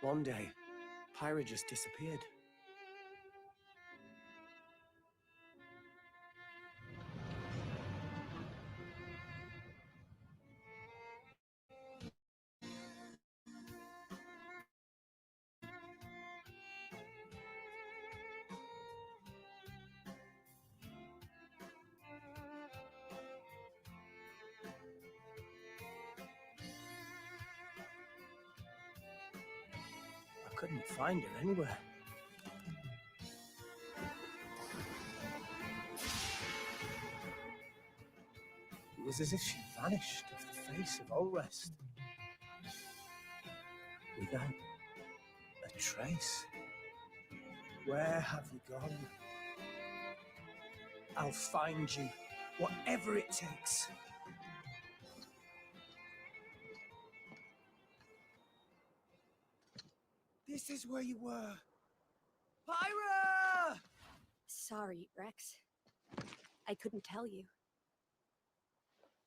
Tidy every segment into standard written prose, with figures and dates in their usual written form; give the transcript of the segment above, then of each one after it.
One day, Pyra just disappeared. I couldn't find her anywhere. It was as if she vanished off the face of Ulrest. Without a trace. Where have you gone? I'll find you, whatever it takes. This is where you were. Pyra! Sorry, Rex. I couldn't tell you.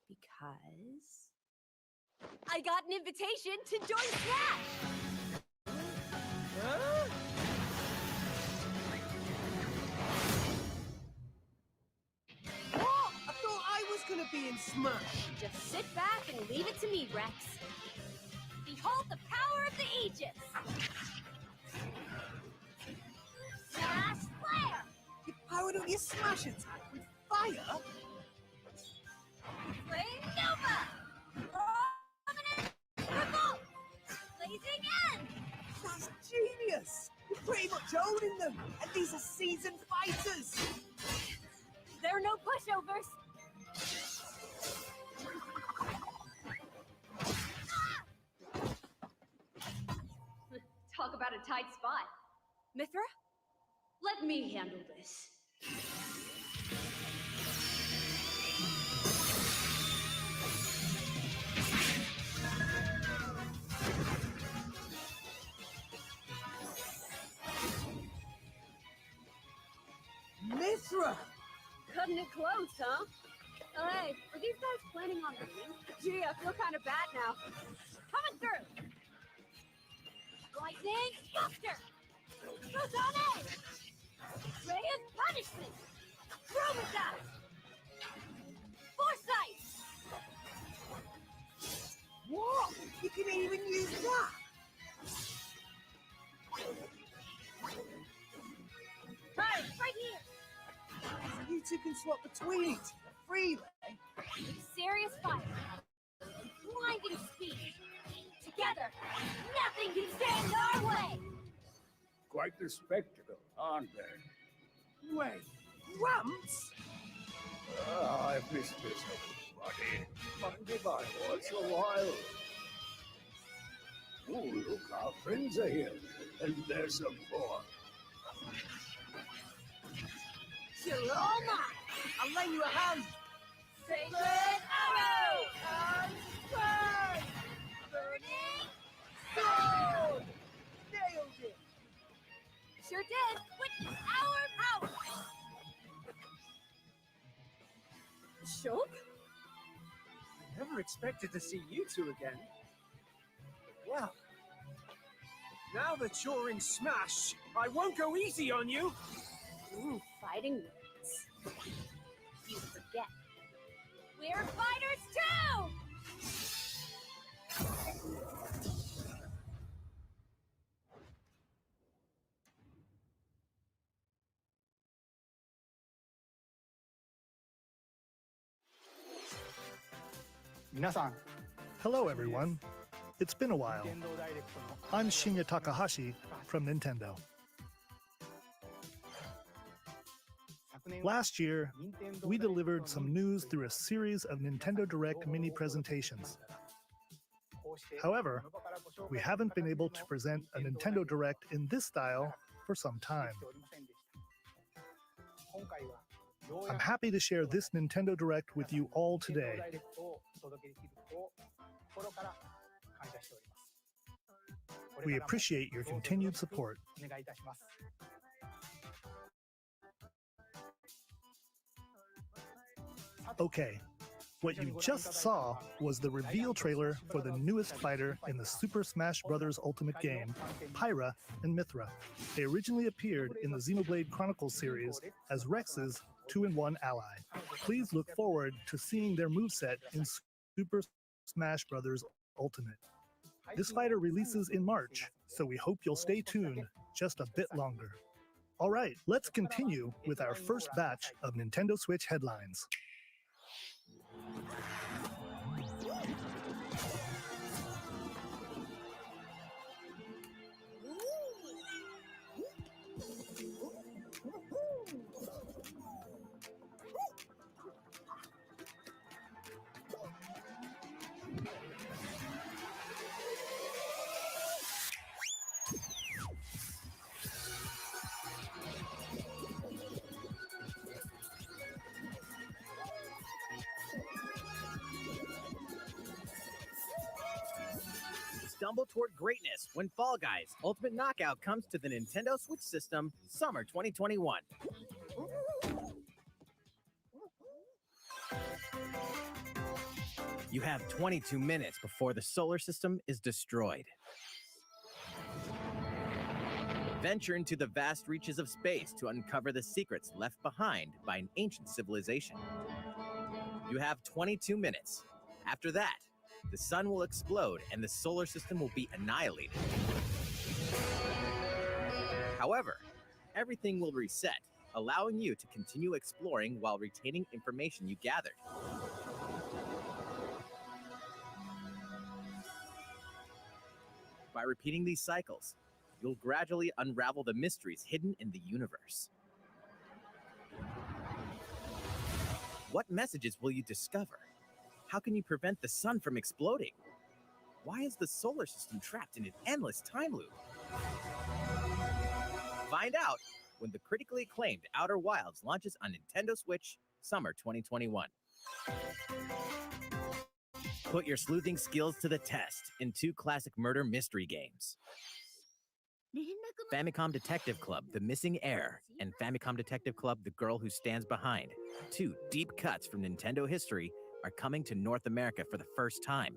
Because... I got an invitation to join Smash! Huh? What? I thought I was gonna be in Smash. Just sit back and leave it to me, Rex. Behold the power of the Aegis! Smash Flare! You powered up your Smash attack with fire? Flame Nova! Prominent Revolt! Blazing End! That's genius! You're pretty much owning them, and these are seasoned fighters! There are no pushovers! Talk about a tight spot. Mithra? Let me handle this. Mithra! Cutting it close, huh? Oh, hey, are these guys planning on leaving? Gee, I feel kind of bad now. Coming through! Lightning Buster! Protone! Ray of Punishment! Chromatus! Foresight! What? You can even use that? Right, right here! So you two can swap between each other freely? Serious fire. Blinding speed. Together, nothing can stand in our way! Quite the spectacle, aren't they? Wait, Gramps? I've missed this, buddy. Mind if I watch a while? Oh, look, our friends are here. And there's some more. You're all mine! I'll lend you a hand! Sacred Arrow! Unspurred! Burning Sword! Nailed it! Sure did! Witness our power! Shulk? I never expected to see you two again. Well, now that you're in Smash, I won't go easy on you! Ooh, fighting words. You forget. We're fighters too! Hello everyone. It's been a while. I'm Shinya Takahashi from Nintendo. Last year, we delivered some news through a series of Nintendo Direct mini presentations. However, we haven't been able to present a Nintendo Direct in this style for some time. I'm happy to share this Nintendo Direct with you all today. We appreciate your continued support. Okay, What you just saw was the reveal trailer for the newest fighter in the Super Smash Bros. Ultimate game, Pyra and Mythra. They originally appeared in the Xenoblade Chronicles series as Rex's 2-in-1 ally. Please look forward to seeing their moveset in Super Smash Bros. Ultimate. This fighter releases in March, so we hope you'll stay tuned just a bit longer. All right, let's continue with our first batch of Nintendo Switch headlines. Stumble toward greatness when Fall Guys Ultimate Knockout comes to the Nintendo Switch system summer 2021. You have 22 minutes before the solar system is destroyed. Venture into the vast reaches of space to uncover the secrets left behind by an ancient civilization. You have 22 minutes. After that, the sun will explode and the solar system will be annihilated. However, everything will reset, allowing you to continue exploring while retaining information you gathered. By repeating these cycles, you'll gradually unravel the mysteries hidden in the universe. What messages will you discover? How can you prevent the sun from exploding? Why is the solar system trapped in an endless time loop? Find out when the critically acclaimed Outer Wilds launches on Nintendo Switch summer 2021. Put your sleuthing skills to the test in 2 classic murder mystery games. Famicom Detective Club, The Missing Heir, and Famicom Detective Club, The Girl Who Stands Behind. 2 deep cuts from Nintendo history are coming to North America for the first time.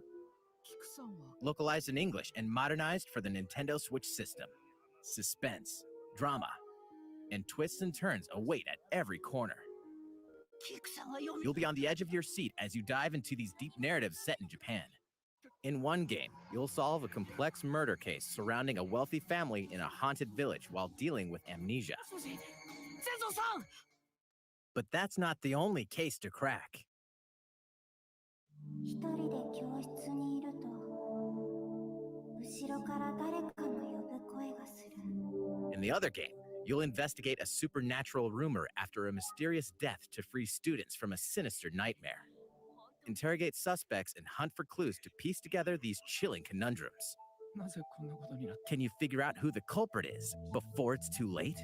Localized in English and modernized for the Nintendo Switch system. Suspense, drama, and twists and turns await at every corner. You'll be on the edge of your seat as you dive into these deep narratives set in Japan. In one game, you'll solve a complex murder case surrounding a wealthy family in a haunted village while dealing with amnesia. But that's not the only case to crack. In the other game, you'll investigate a supernatural rumor after a mysterious death to free students from a sinister nightmare. Interrogate suspects and hunt for clues to piece together these chilling conundrums. Can you figure out who the culprit is before it's too late?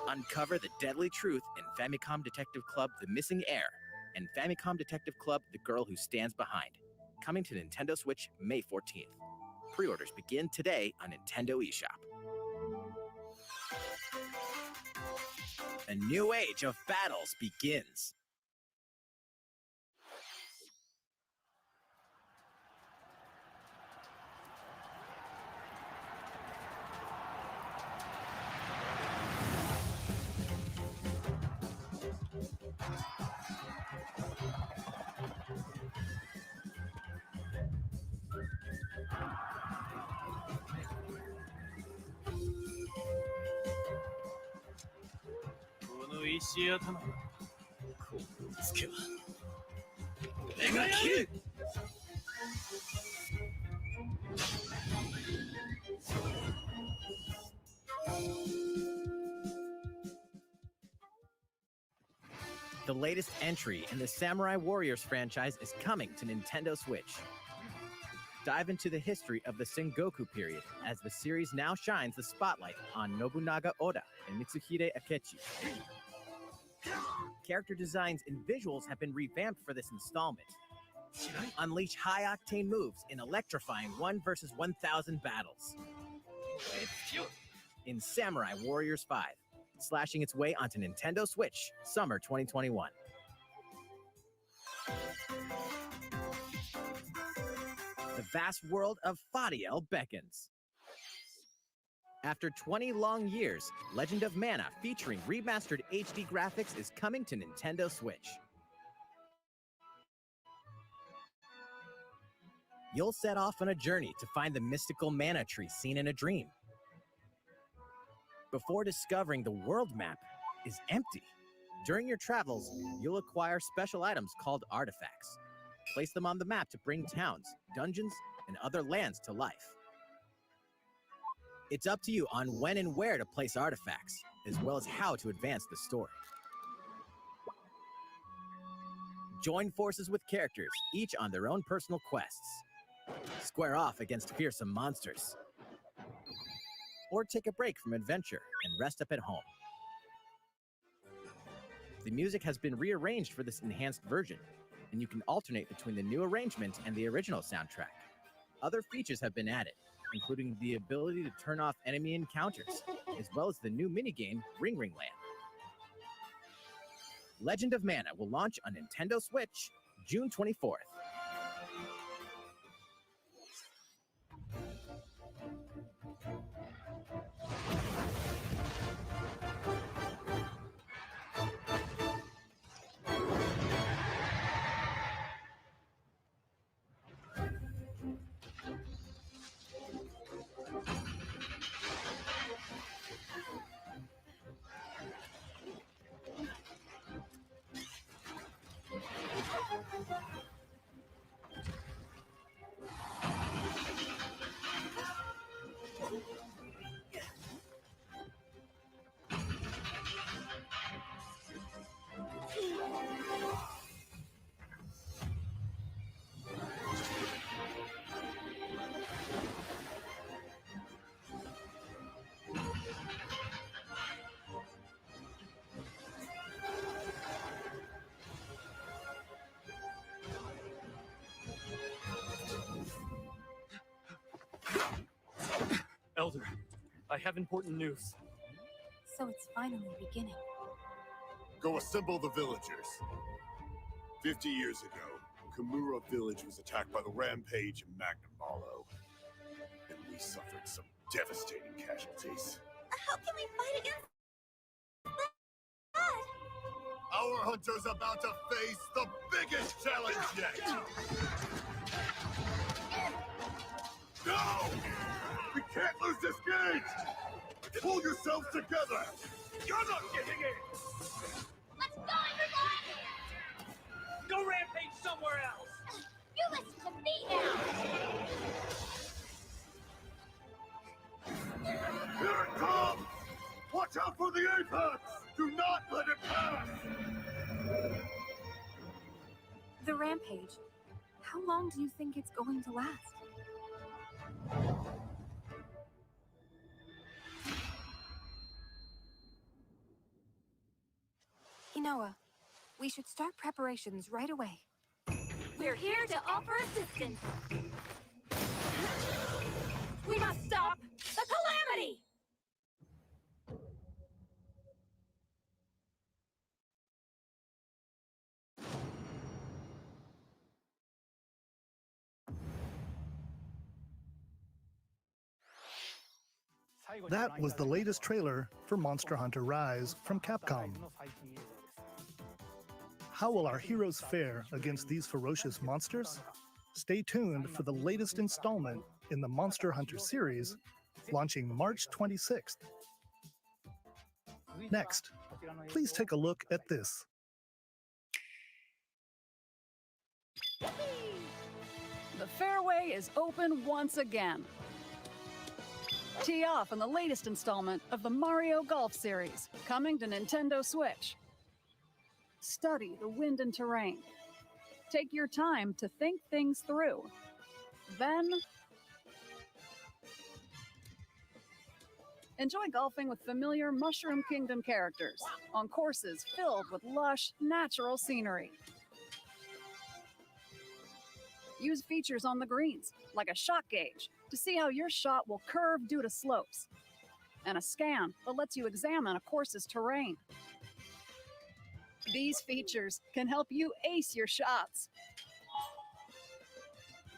Uncover the deadly truth in Famicom Detective Club The Missing Heir and Famicom Detective Club The Girl Who Stands Behind. Coming to Nintendo Switch May 14th. Pre-orders begin today on Nintendo eShop. A new age of battles begins. The latest entry in the Samurai Warriors franchise is coming to Nintendo Switch. Dive into the history of the Sengoku period as the series now shines the spotlight on Nobunaga Oda and Mitsuhide Akechi. Character designs and visuals have been revamped for this installment. Unleash high-octane moves in electrifying 1 versus 1,000 battles. In Samurai Warriors 5, slashing its way onto Nintendo Switch, summer 2021. The vast world of Fadiel beckons. After 20 long years, Legend of Mana featuring remastered HD graphics is coming to Nintendo Switch. You'll set off on a journey to find the mystical mana tree seen in a dream. Before discovering the world map is empty. During your travels, you'll acquire special items called artifacts. Place them on the map to bring towns, dungeons, and other lands to life. It's up to you on when and where to place artifacts, as well as how to advance the story. Join forces with characters, each on their own personal quests. Square off against fearsome monsters. Or take a break from adventure and rest up at home. The music has been rearranged for this enhanced version, and you can alternate between the new arrangement and the original soundtrack. Other features have been added, including the ability to turn off enemy encounters, as well as the new minigame Ring Ring Land. Legend of Mana will launch on Nintendo Switch June 24th. Elder, I have important news. So it's finally beginning. Go assemble the villagers. 50 years ago, Kamura village was attacked by the Rampage and Magnum Malo. And we suffered some devastating casualties. How can we fight against Our hunter's about to face the biggest challenge yet! No! We can't lose this game! Pull yourselves together! You're not getting it! Let's go, everybody! Go rampage somewhere else! You listen to me now! Here it comes! Watch out for the apex! Do not let it pass! The rampage. How long do you think it's going to last? Inoa, we should start preparations right away. We're here to offer assistance. We must stop the calamity! That was the latest trailer for Monster Hunter Rise from Capcom. How will our heroes fare against these ferocious monsters? Stay tuned for the latest installment in the Monster Hunter series, launching March 26th. Next, please take a look at this. The fairway is open once again. Tee off on the latest installment of the Mario Golf series, coming to Nintendo Switch. Study the wind and terrain. Take your time to think things through. Then, enjoy golfing with familiar Mushroom Kingdom characters on courses filled with lush, natural scenery. Use features on the greens, like a shot gauge, to see how your shot will curve due to slopes, and a scan that lets you examine a course's terrain. These features can help you ace your shots.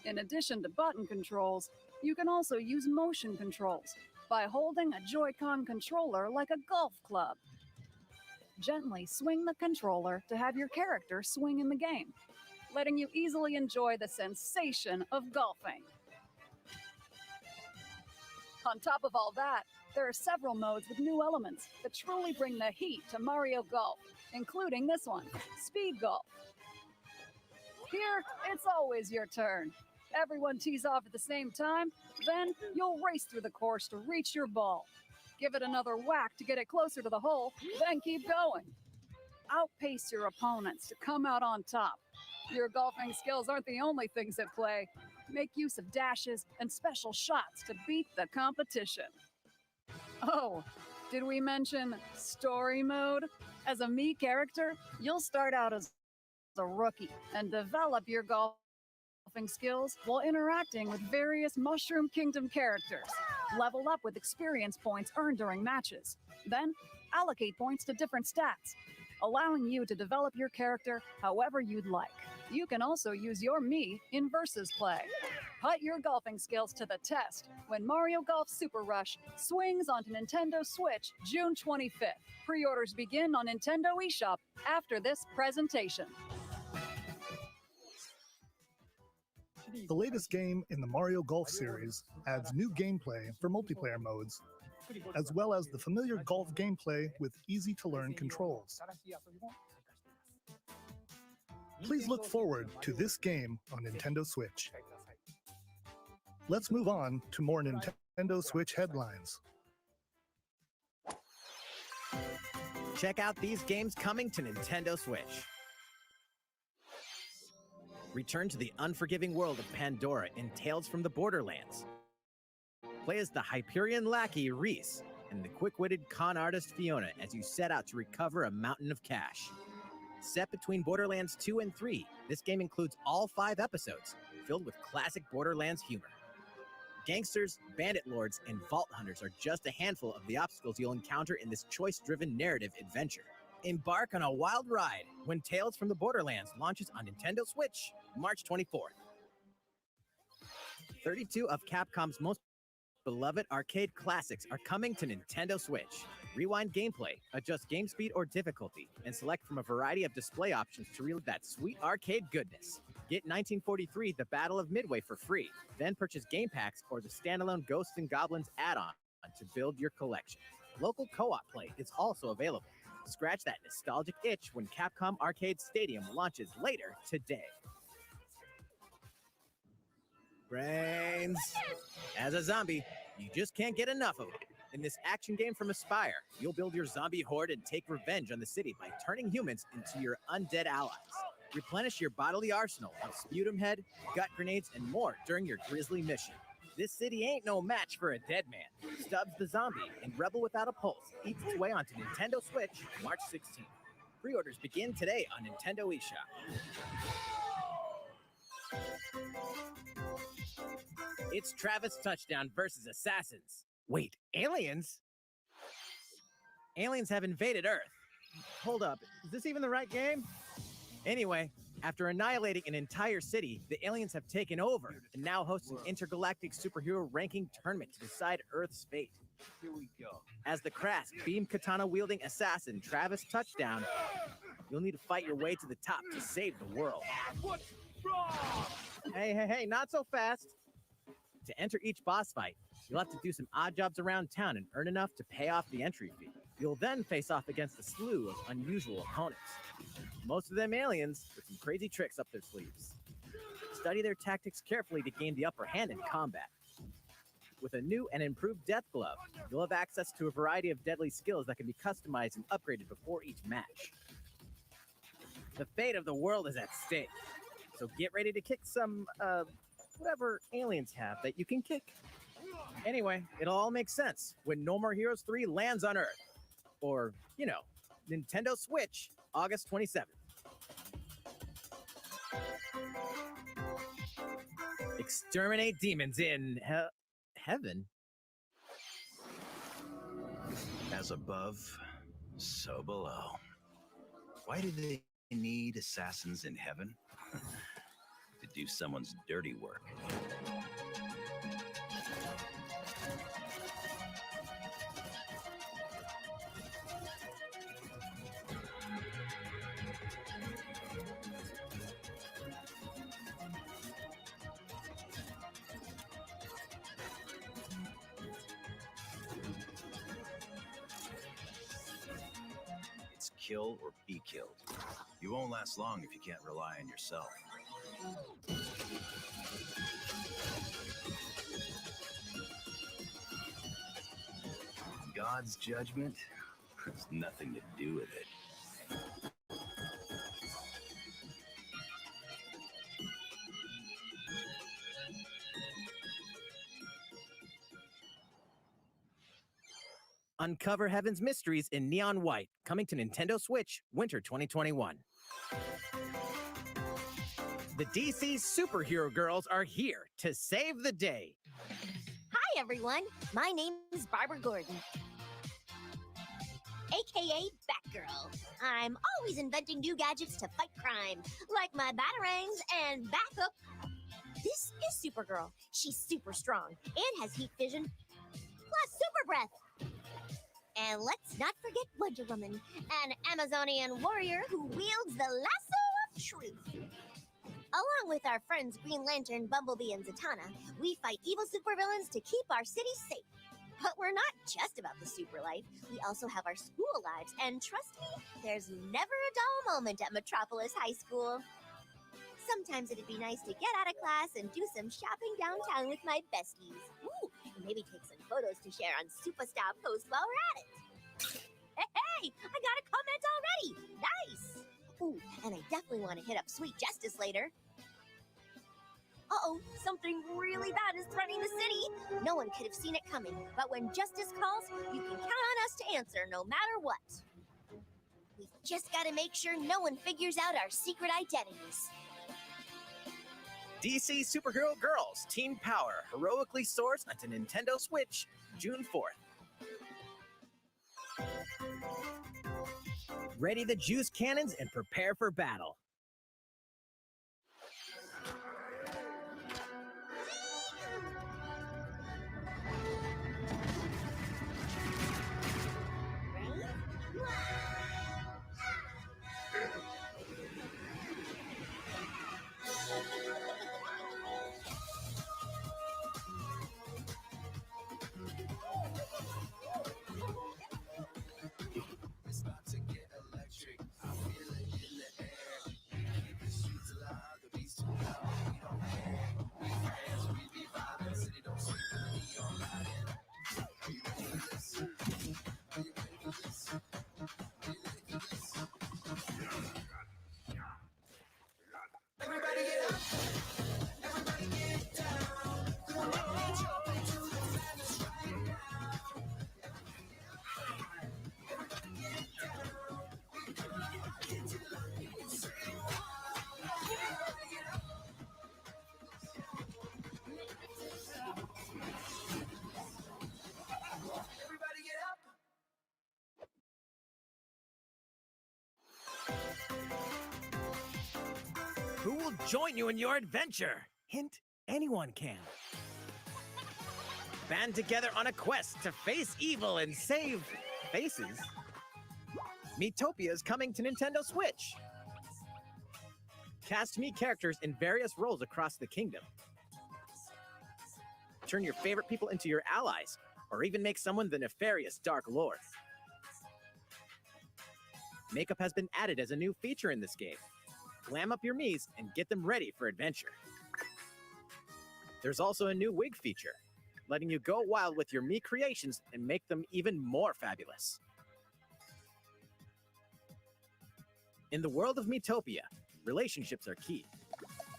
In addition to button controls, you can also use motion controls by holding a Joy-Con controller like a golf club. Gently swing the controller to have your character swing in the game, letting you easily enjoy the sensation of golfing. On top of all that, there are several modes with new elements that truly bring the heat to Mario Golf, including this one, Speed Golf. Here, it's always your turn. Everyone tees off at the same time, then you'll race through the course to reach your ball. Give it another whack to get it closer to the hole, then keep going. Outpace your opponents to come out on top. Your golfing skills aren't the only things at play. Make use of dashes and special shots to beat the competition. Oh, did we mention story mode? As a Mii character, you'll start out as a rookie and develop your golfing skills while interacting with various Mushroom Kingdom characters. Level up with experience points earned during matches. Then, allocate points to different stats, allowing you to develop your character however you'd like. You can also use your Mii in versus play. Put your golfing skills to the test when Mario Golf Super Rush swings onto Nintendo Switch June 25th. Pre-orders begin on Nintendo eShop after this presentation. The latest game in the Mario Golf series adds new gameplay for multiplayer modes, as well as the familiar golf gameplay with easy-to-learn controls. Please look forward to this game on Nintendo Switch. Let's move on to more Nintendo Switch headlines. Check out these games coming to Nintendo Switch. Return to the unforgiving world of Pandora in Tales from the Borderlands. Play as the Hyperion lackey Reese and the quick-witted con artist Fiona as you set out to recover a mountain of cash. Set between Borderlands 2 and 3, this game includes all 5 episodes, filled with classic Borderlands humor. Gangsters, bandit lords, and vault hunters are just a handful of the obstacles you'll encounter in this choice-driven narrative adventure. Embark on a wild ride when Tales from the Borderlands launches on Nintendo Switch, March 24th. 32 of Capcom's most beloved arcade classics are coming to Nintendo Switch. Rewind gameplay, adjust game speed or difficulty, and select from a variety of display options to relive that sweet arcade goodness. Get 1943 The Battle of Midway for free, then purchase game packs or the standalone Ghosts and Goblins add-on to build your collection. Local co-op play is also available. Scratch that nostalgic itch when Capcom Arcade Stadium launches later today. Brains. As a zombie, you just can't get enough of them. In this action game from Aspyr, you'll build your zombie horde and take revenge on the city by turning humans into your undead allies. Replenish your bodily arsenal of sputum head, gut grenades, and more during your grisly mission. This city ain't no match for a dead man. Stubbs the Zombie and Rebel Without a Pulse eats its way onto Nintendo Switch March 16th. Pre-orders begin today on Nintendo eShop. It's Travis Touchdown versus Assassins. Wait, aliens? Aliens have invaded Earth. Hold up, is this even the right game? Anyway, after annihilating an entire city, the aliens have taken over and now host an intergalactic superhero ranking tournament to decide Earth's fate. Here we go. As the crass beam katana-wielding assassin Travis Touchdown, you'll need to fight your way to the top to save the world. Hey, not so fast. To enter each boss fight, you'll have to do some odd jobs around town and earn enough to pay off the entry fee. You'll then face off against a slew of unusual opponents. Most of them aliens with some crazy tricks up their sleeves. Study their tactics carefully to gain the upper hand in combat. With a new and improved Death Glove, you'll have access to a variety of deadly skills that can be customized and upgraded before each match. The fate of the world is at stake, so get ready to kick some, whatever aliens have that you can kick. Anyway, it'll all make sense when No More Heroes 3 lands on Earth. Or, Nintendo Switch, August 27th. Exterminate demons in heaven. As above, so below. Why do they need assassins in heaven? To do someone's dirty work. It's kill or be killed. You won't last long if you can't rely on yourself. God's judgment has nothing to do with it. Uncover Heaven's mysteries in neon white, coming to Nintendo Switch, winter 2021. The DC superhero girls are here to save the day. Hi, everyone. My name is Barbara Gordon, aka Batgirl. I'm always inventing new gadgets to fight crime, like my batarangs and backup. This is Supergirl. She's super strong and has heat vision, plus super breath. And let's not forget Wonder Woman, an Amazonian warrior who wields the lasso of truth. Along with our friends Green Lantern, Bumblebee, and Zatanna, we fight evil supervillains to keep our city safe. But we're not just about the super life. We also have our school lives, and trust me, there's never a dull moment at Metropolis High School. Sometimes it'd be nice to get out of class and do some shopping downtown with my besties. Ooh, and maybe take some photos to share on Superstar Post while we're at it. Hey, I got a comment already. Nice. Ooh, and I definitely want to hit up Sweet Justice later. Uh-oh, something really bad is threatening the city. No one could have seen it coming, but when Justice calls, you can count on us to answer no matter what. We've just got to make sure no one figures out our secret identities. DC Superhero Girls Teen Power heroically soars onto Nintendo Switch, June 4th. Ready the juice cannons and prepare for battle. Who will join you in your adventure? Hint, anyone can. Band together on a quest to face evil and save faces. Miitopia is coming to Nintendo Switch. Cast Mii characters in various roles across the kingdom. Turn your favorite people into your allies, or even make someone the nefarious Dark Lord. Makeup has been added as a new feature in this game. Glam up your Miis and get them ready for adventure. There's also a new wig feature, letting you go wild with your Mii creations and make them even more fabulous. In the world of Miitopia, relationships are key.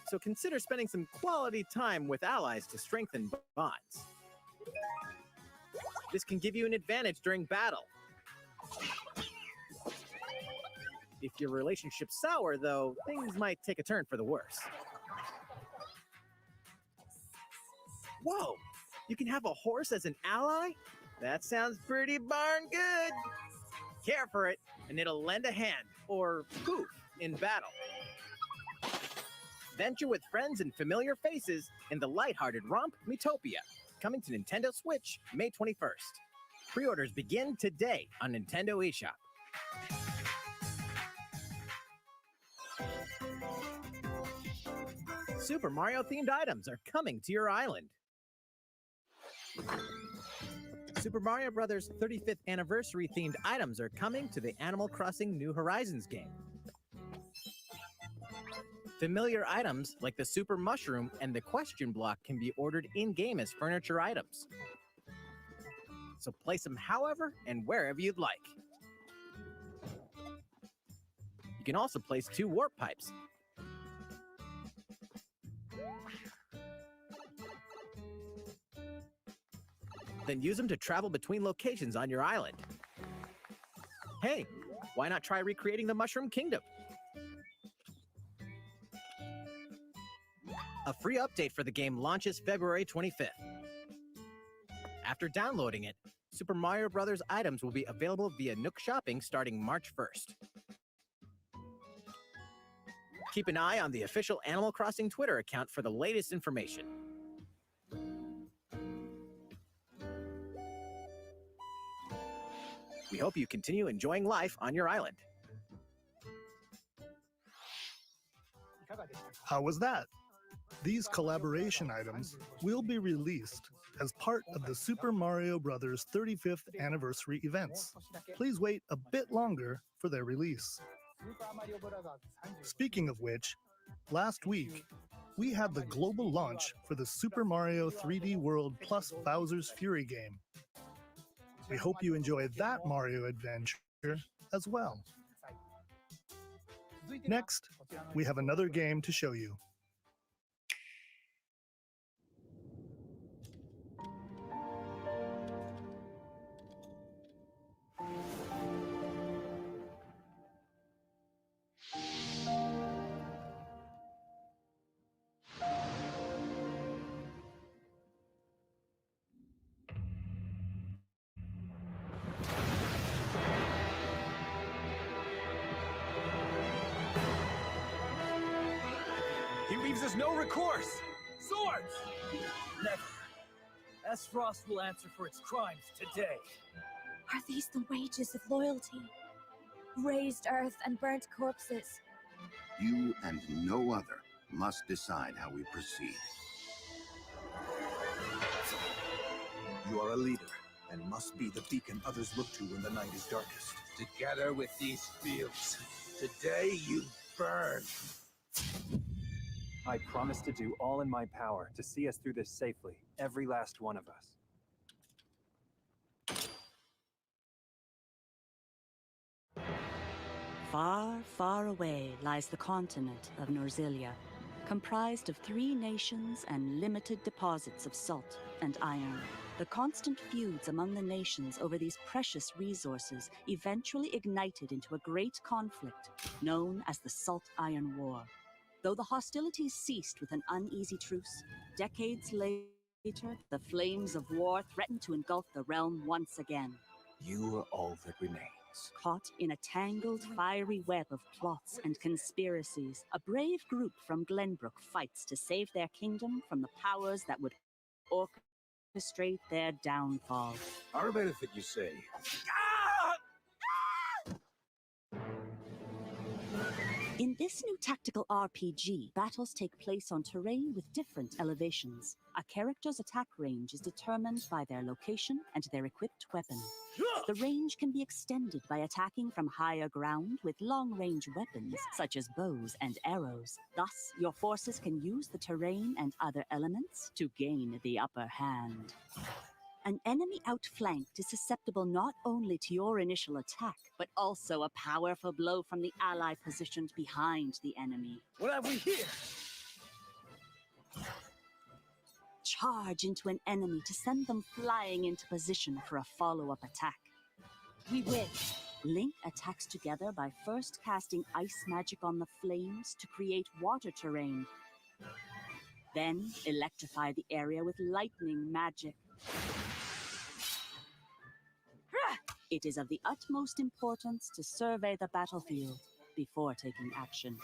So consider spending some quality time with allies to strengthen bonds. This can give you an advantage during battle. If your relationship's sour, though, things might take a turn for the worse. Whoa! You can have a horse as an ally? That sounds pretty darn good. Care for it, and it'll lend a hand, or poof, in battle. Venture with friends and familiar faces in the lighthearted romp Miitopia, coming to Nintendo Switch May 21st. Pre-orders begin today on Nintendo eShop. Super Mario-themed items are coming to your island. Super Mario Bros. 35th anniversary-themed items are coming to the Animal Crossing New Horizons game. Familiar items like the Super Mushroom and the Question Block can be ordered in-game as furniture items. So place them however and wherever you'd like. You can also place 2 warp pipes. Then use them to travel between locations on your island. Hey, why not try recreating the Mushroom Kingdom? A free update for the game launches February 25th. After downloading it, Super Mario Bros. Items will be available via Nook Shopping starting March 1st. Keep an eye on the official Animal Crossing Twitter account for the latest information. We hope you continue enjoying life on your island. How was that? These collaboration items will be released as part of the Super Mario Bros. 35th anniversary events. Please wait a bit longer for their release. Speaking of which, last week, we had the global launch for the Super Mario 3D World plus Bowser's Fury game. We hope you enjoy that Mario adventure as well. Next, we have another game to show you. He leaves us no recourse! Swords! Never. S-Frost will answer for its crimes today. Are these the wages of loyalty? Raised earth and burnt corpses. You and no other must decide how we proceed. You are a leader and must be the beacon others look to when the night is darkest. Together with these fields, today you burn. I promise to do all in my power to see us through this safely, every last one of us. Far, far away lies the continent of Norzilia, comprised of 3 nations and limited deposits of salt and iron. The constant feuds among the nations over these precious resources eventually ignited into a great conflict known as the Salt Iron War. Though the hostilities ceased with an uneasy truce, decades later, the flames of war threatened to engulf the realm once again. You are all that remains. Caught in a tangled, fiery web of plots and conspiracies, a brave group from Glenbrook fights to save their kingdom from the powers that would orchestrate their downfall. Our benefit, you say? In this new tactical RPG, battles take place on terrain with different elevations. A character's attack range is determined by their location and their equipped weapon. The range can be extended by attacking from higher ground with long-range weapons, such as bows and arrows. Thus, your forces can use the terrain and other elements to gain the upper hand. An enemy outflanked is susceptible not only to your initial attack, but also a powerful blow from the ally positioned behind the enemy. What have we here? Charge into an enemy to send them flying into position for a follow-up attack. We win. Link attacks together by first casting ice magic on the flames to create water terrain. Then electrify the area with lightning magic. It is of the utmost importance to survey the battlefield before taking action.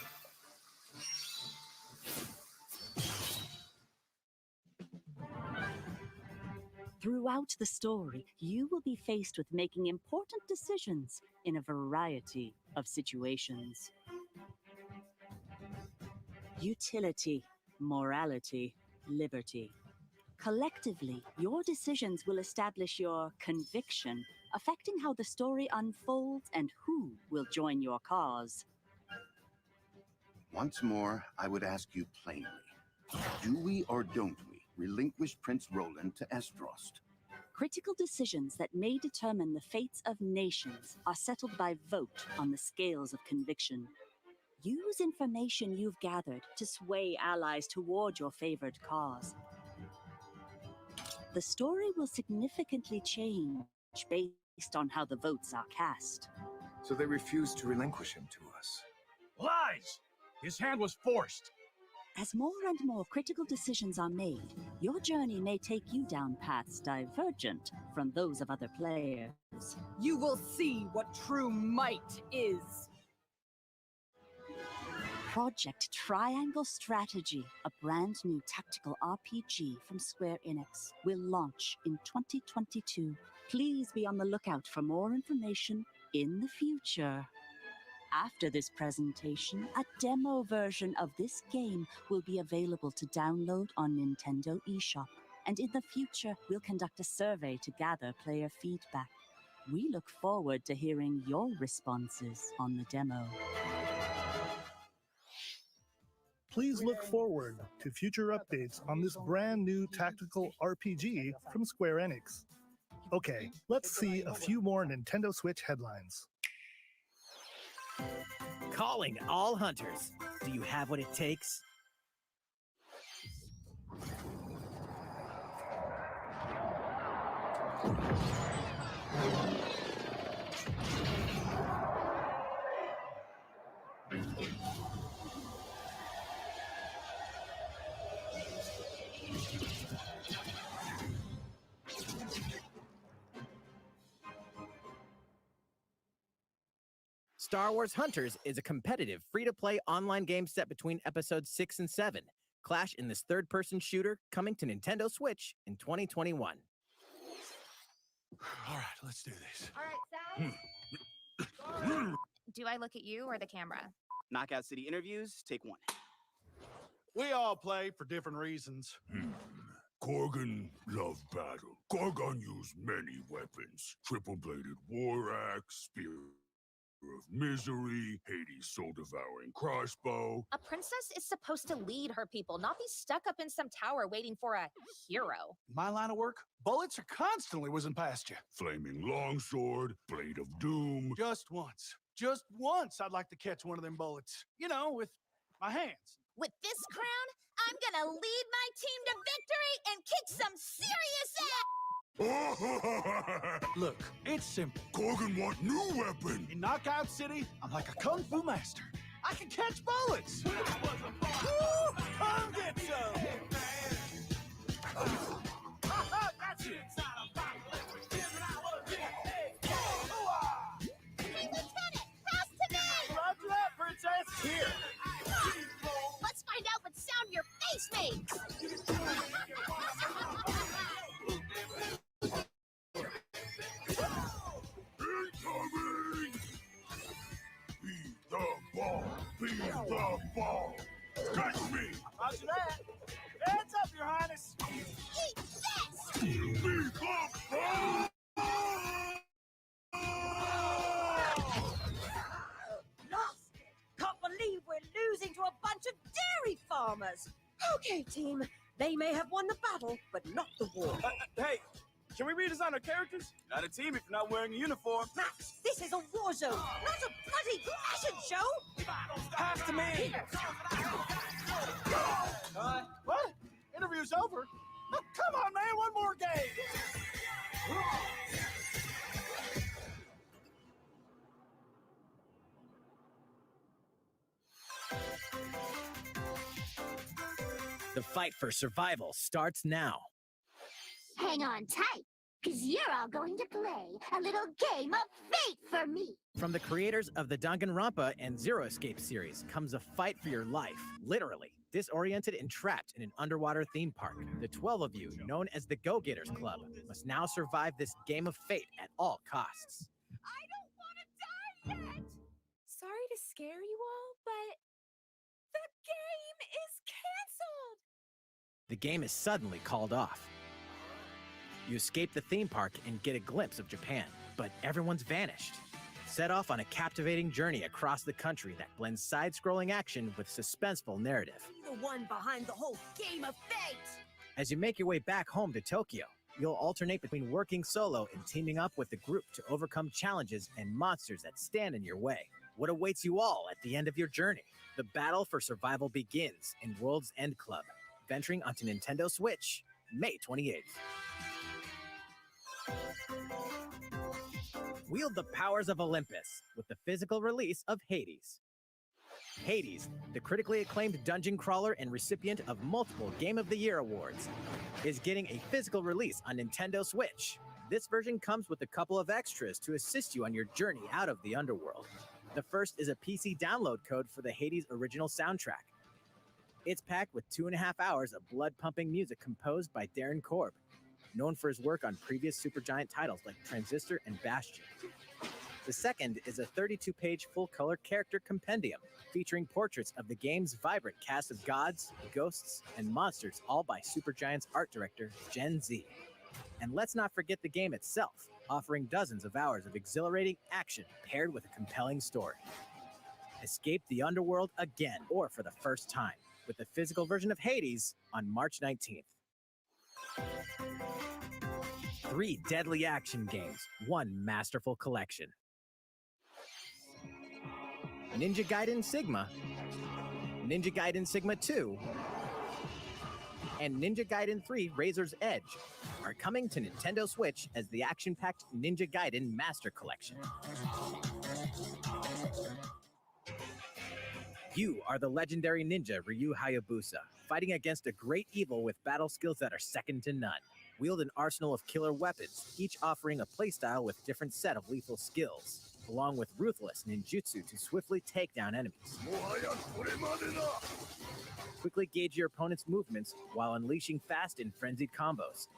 Throughout the story, you will be faced with making important decisions in a variety of situations. Utility, morality, liberty. Collectively, your decisions will establish your conviction, affecting how the story unfolds and who will join your cause. Once more, I would ask you plainly, do we or don't we relinquish Prince Roland to Estrost? Critical decisions that may determine the fates of nations are settled by vote on the scales of conviction. Use information you've gathered to sway allies toward your favored cause. The story will significantly change based on how the votes are cast. So they refused to relinquish him to us. Lies! His hand was forced. As more and more critical decisions are made, your journey may take you down paths divergent from those of other players. You will see what true might is. Project Triangle Strategy, a brand new tactical RPG from Square Enix, will launch in 2022. Please be on the lookout for more information in the future. After this presentation, a demo version of this game will be available to download on Nintendo eShop, and in the future, we'll conduct a survey to gather player feedback. We look forward to hearing your responses on the demo. Please look forward to future updates on this brand new tactical RPG from Square Enix. Okay, let's see a few more Nintendo Switch headlines. Calling all hunters. Do you have what it takes? Star Wars Hunters is a competitive, free-to-play online game set between episodes 6 and 7. Clash in this third-person shooter coming to Nintendo Switch in 2021. All right, let's do this. All right, Sal. Do I look at you or the camera? Knockout City interviews, take one. We all play for different reasons. Korgan loved battle. Korgan used many weapons. Triple-bladed war axe, spear of misery, Hades' soul-devouring crossbow. A princess is supposed to lead her people, not be stuck up in some tower waiting for a hero. My line of work, bullets are constantly whizzing past you. Flaming longsword, blade of doom. Just once I'd like to catch one of them bullets. You know, with my hands. With this crown, I'm gonna lead my team to victory and kick some serious ass! Look, it's simple. Korgan want new weapon. In Knockout City, I'm like a kung fu master. I can catch bullets. Woo! Come get some. That's it. Hey, Lieutenant, pass to me! Roger that, Princess. Here. Let's find out what sound your face makes! Incoming! Beat the ball! Beat the ball! Catch me! Roger that. Hands up, Your Highness. Eat this! Beat the ball! Lost! Can't believe we're losing to a bunch of dairy farmers. Okay, team. They may have won the battle, but not the war. Hey, can we redesign our characters? Not a team if you're not wearing a uniform. Max, this is a war zone, not a bloody fashion show! Pass to me! What? Interview's over? Oh, come on, man, one more game! The fight for survival starts now. Hang on tight, because you're all going to play a little game of fate for me. From the creators of the Danganronpa and Zero Escape series comes a fight for your life, literally. Disoriented and trapped in an underwater theme park, the 12 of you, known as the Go-Getters Club, must now survive this game of fate at all costs. I don't want to die yet! Sorry to scare you all, but the game is canceled! The game is suddenly called off. You escape the theme park and get a glimpse of Japan, but everyone's vanished. Set off on a captivating journey across the country that blends side-scrolling action with suspenseful narrative. The one behind the whole game of fate! As you make your way back home to Tokyo, you'll alternate between working solo and teaming up with the group to overcome challenges and monsters that stand in your way. What awaits you all at the end of your journey? The battle for survival begins in World's End Club, venturing onto Nintendo Switch, May 28th. Wield the powers of Olympus with the physical release of Hades. Hades, the critically acclaimed dungeon crawler and recipient of multiple Game of the Year awards, is getting a physical release on Nintendo Switch. This version comes with a couple of extras to assist you on your journey out of the underworld. The first is a PC download code for the Hades original soundtrack. It's packed with 2.5 hours of blood-pumping music composed by Darren Korb, known for his work on previous Supergiant titles like Transistor and Bastion. The second is a 32-page full-color character compendium featuring portraits of the game's vibrant cast of gods, ghosts, and monsters, all by Supergiant's art director, Gen Z. And let's not forget the game itself, offering dozens of hours of exhilarating action paired with a compelling story. Escape the underworld again, or for the first time, with the physical version of Hades on March 19th. 3 deadly action games, 1 masterful collection. Ninja Gaiden Sigma, Ninja Gaiden Sigma 2, and Ninja Gaiden 3 Razor's Edge are coming to Nintendo Switch as the action-packed Ninja Gaiden Master Collection. You are the legendary ninja Ryu Hayabusa, fighting against a great evil with battle skills that are second to none. Wield an arsenal of killer weapons, each offering a playstyle with a different set of lethal skills, along with ruthless ninjutsu to swiftly take down enemies. Quickly gauge your opponent's movements while unleashing fast and frenzied combos.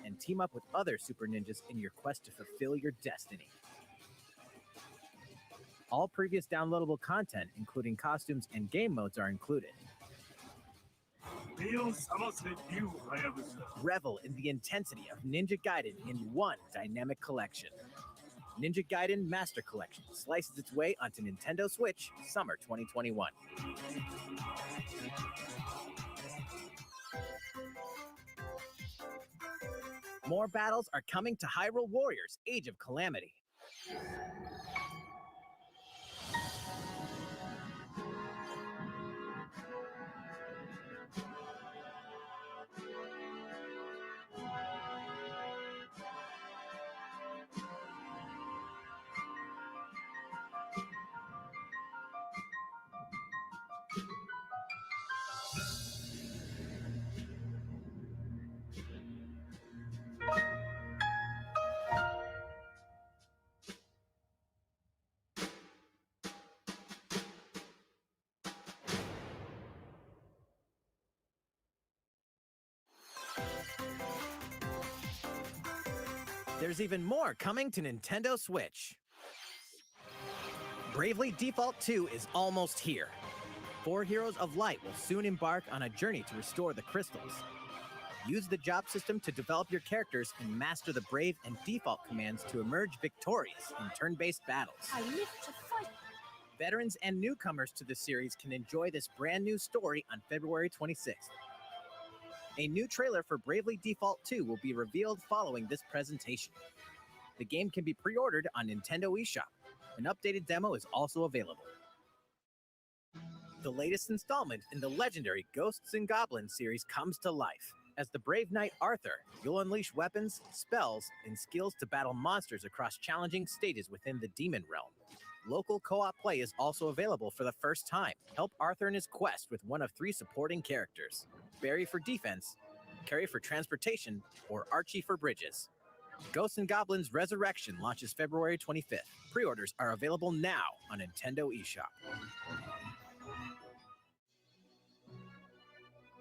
And team up with other super ninjas in your quest to fulfill your destiny. All previous downloadable content, including costumes and game modes, are included. Revel in the intensity of Ninja Gaiden in one dynamic collection. Ninja Gaiden Master Collection slices its way onto Nintendo Switch summer 2021. More battles are coming to Hyrule Warriors Age of Calamity. There's even more coming to Nintendo Switch. Bravely Default 2 is almost here. 4 Heroes of Light will soon embark on a journey to restore the crystals. Use the job system to develop your characters and master the Brave and Default commands to emerge victorious in turn-based battles. I live to fight. Veterans and newcomers to the series can enjoy this brand new story on February 26th. A new trailer for Bravely Default 2 will be revealed following this presentation. The game can be pre-ordered on Nintendo eShop. An updated demo is also available. The latest installment in the legendary Ghosts and Goblins series comes to life. As the brave knight Arthur, you'll unleash weapons, spells, and skills to battle monsters across challenging stages within the Demon Realm. Local co-op play is also available for the first time. Help Arthur in his quest with one of 3 supporting characters: Barry for defense, Carrie for transportation, or Archie for bridges. Ghosts and Goblins Resurrection launches February 25th. Pre-orders are available now on Nintendo eShop.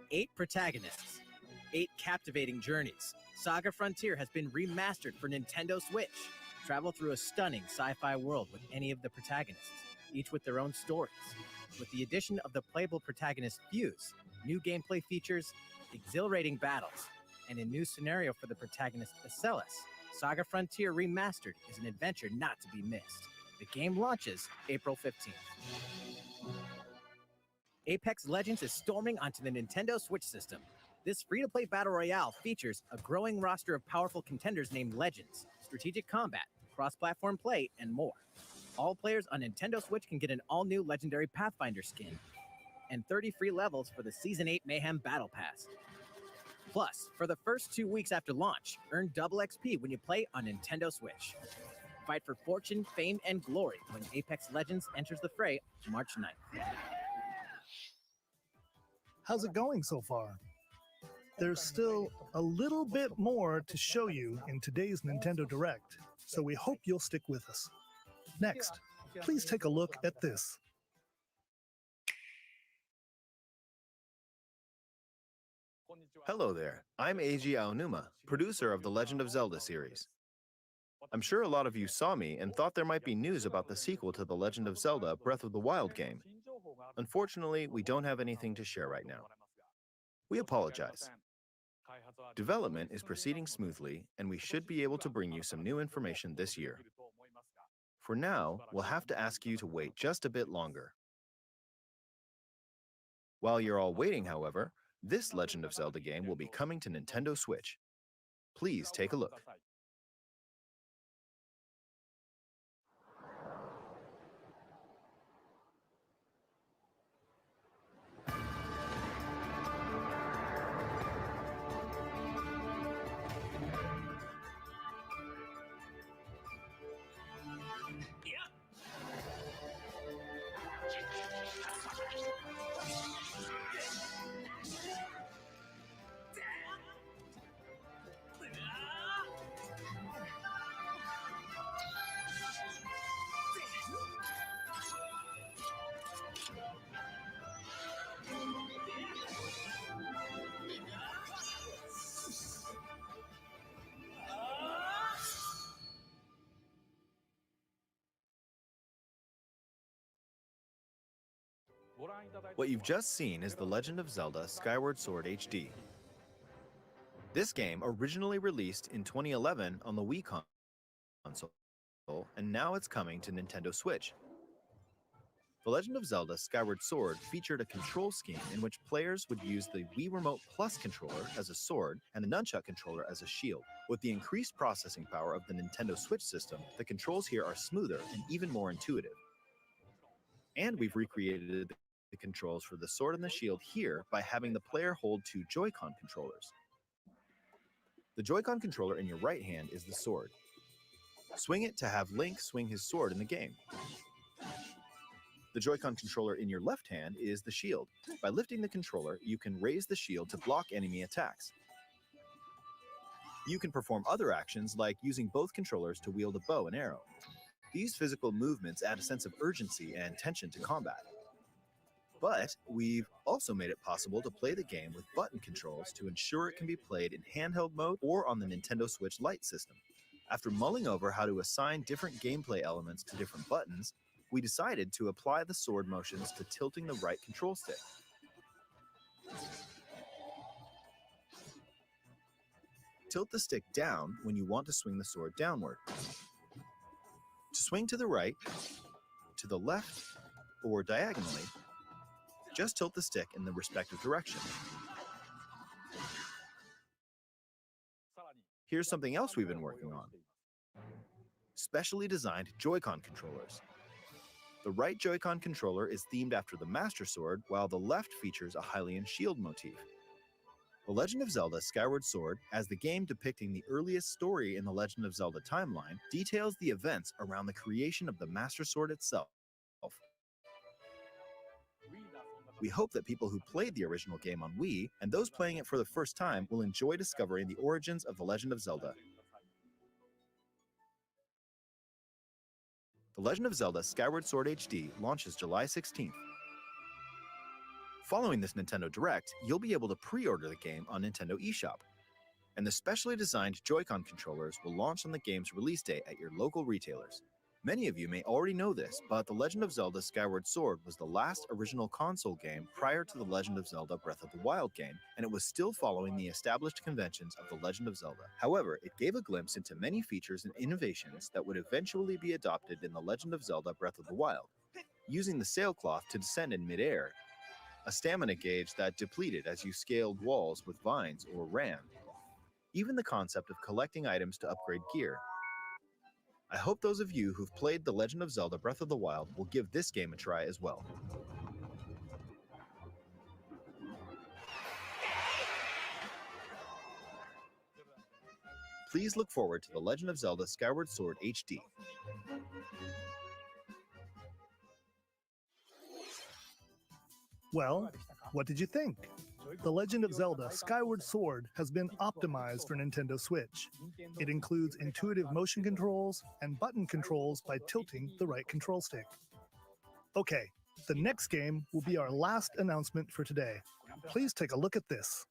8 protagonists, 8 captivating journeys. Saga Frontier has been remastered for Nintendo Switch. Travel through a stunning sci-fi world with any of the protagonists, each with their own stories. With the addition of the playable protagonist Fuse, new gameplay features, exhilarating battles, and a new scenario for the protagonist Acellus, Saga Frontier Remastered is an adventure not to be missed. The game launches April 15th. Apex Legends is storming onto the Nintendo Switch system. This free-to-play battle royale features a growing roster of powerful contenders named Legends, strategic combat, cross-platform play, and more. All players on Nintendo Switch can get an all-new Legendary Pathfinder skin and 30 free levels for the Season 8 Mayhem Battle Pass. Plus, for the first 2 weeks after launch, earn double XP when you play on Nintendo Switch. Fight for fortune, fame, and glory when Apex Legends enters the fray March 9th. How's it going so far? There's still a little bit more to show you in today's Nintendo Direct, so we hope you'll stick with us. Next, please take a look at this. Hello there, I'm Eiji Aonuma, producer of the Legend of Zelda series. I'm sure a lot of you saw me and thought there might be news about the sequel to The Legend of Zelda Breath of the Wild game. Unfortunately, we don't have anything to share right now. We apologize. Development is proceeding smoothly, and we should be able to bring you some new information this year. For now, we'll have to ask you to wait just a bit longer. While you're all waiting, however, this Legend of Zelda game will be coming to Nintendo Switch. Please take a look. What you've just seen is The Legend of Zelda Skyward Sword HD. This game originally released in 2011 on the Wii console, and now it's coming to Nintendo Switch. The Legend of Zelda Skyward Sword featured a control scheme in which players would use the Wii Remote Plus controller as a sword and the Nunchuck controller as a shield. With the increased processing power of the Nintendo Switch system, the controls here are smoother and even more intuitive. And we've recreated the controls for the sword and the shield here by having the player hold 2 Joy-Con controllers. The Joy-Con controller in your right hand is the sword. Swing it to have Link swing his sword in the game. The Joy-Con controller in your left hand is the shield. By lifting the controller, you can raise the shield to block enemy attacks. You can perform other actions like using both controllers to wield a bow and arrow. These physical movements add a sense of urgency and tension to combat. But we've also made it possible to play the game with button controls to ensure it can be played in handheld mode or on the Nintendo Switch Lite system. After mulling over how to assign different gameplay elements to different buttons, we decided to apply the sword motions to tilting the right control stick. Tilt the stick down when you want to swing the sword downward. To swing to the right, to the left, or diagonally, just tilt the stick in the respective direction. Here's something else we've been working on. Specially designed Joy-Con controllers. The right Joy-Con controller is themed after the Master Sword, while the left features a Hylian shield motif. The Legend of Zelda Skyward Sword, as the game depicting the earliest story in the Legend of Zelda timeline, details the events around the creation of the Master Sword itself. We hope that people who played the original game on Wii and those playing it for the first time will enjoy discovering the origins of The Legend of Zelda. The Legend of Zelda Skyward Sword HD launches July 16th. Following this Nintendo Direct, you'll be able to pre-order the game on Nintendo eShop. And the specially designed Joy-Con controllers will launch on the game's release day at your local retailers. Many of you may already know this, but The Legend of Zelda Skyward Sword was the last original console game prior to The Legend of Zelda Breath of the Wild game, and it was still following the established conventions of The Legend of Zelda. However, it gave a glimpse into many features and innovations that would eventually be adopted in The Legend of Zelda Breath of the Wild. Using the sailcloth to descend in midair, a stamina gauge that depleted as you scaled walls with vines or ran, even the concept of collecting items to upgrade gear. I hope those of you who've played The Legend of Zelda Breath of the Wild will give this game a try as well. Please look forward to The Legend of Zelda Skyward Sword HD. Well, what did you think? The Legend of Zelda Skyward Sword has been optimized for Nintendo Switch. It includes intuitive motion controls and button controls by tilting the right control stick. Okay, the next game will be our last announcement for today. Please take a look at this.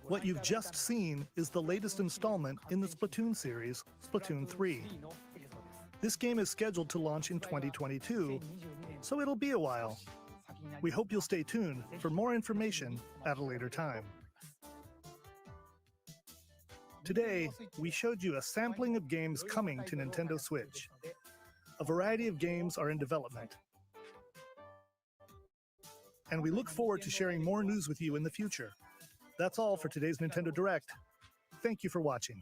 What you've just seen is the latest installment in the Splatoon series, Splatoon 3. This game is scheduled to launch in 2022, so it'll be a while. We hope you'll stay tuned for more information at a later time. Today, we showed you a sampling of games coming to Nintendo Switch. A variety of games are in development. And we look forward to sharing more news with you in the future. That's all for today's Nintendo Direct. Thank you for watching.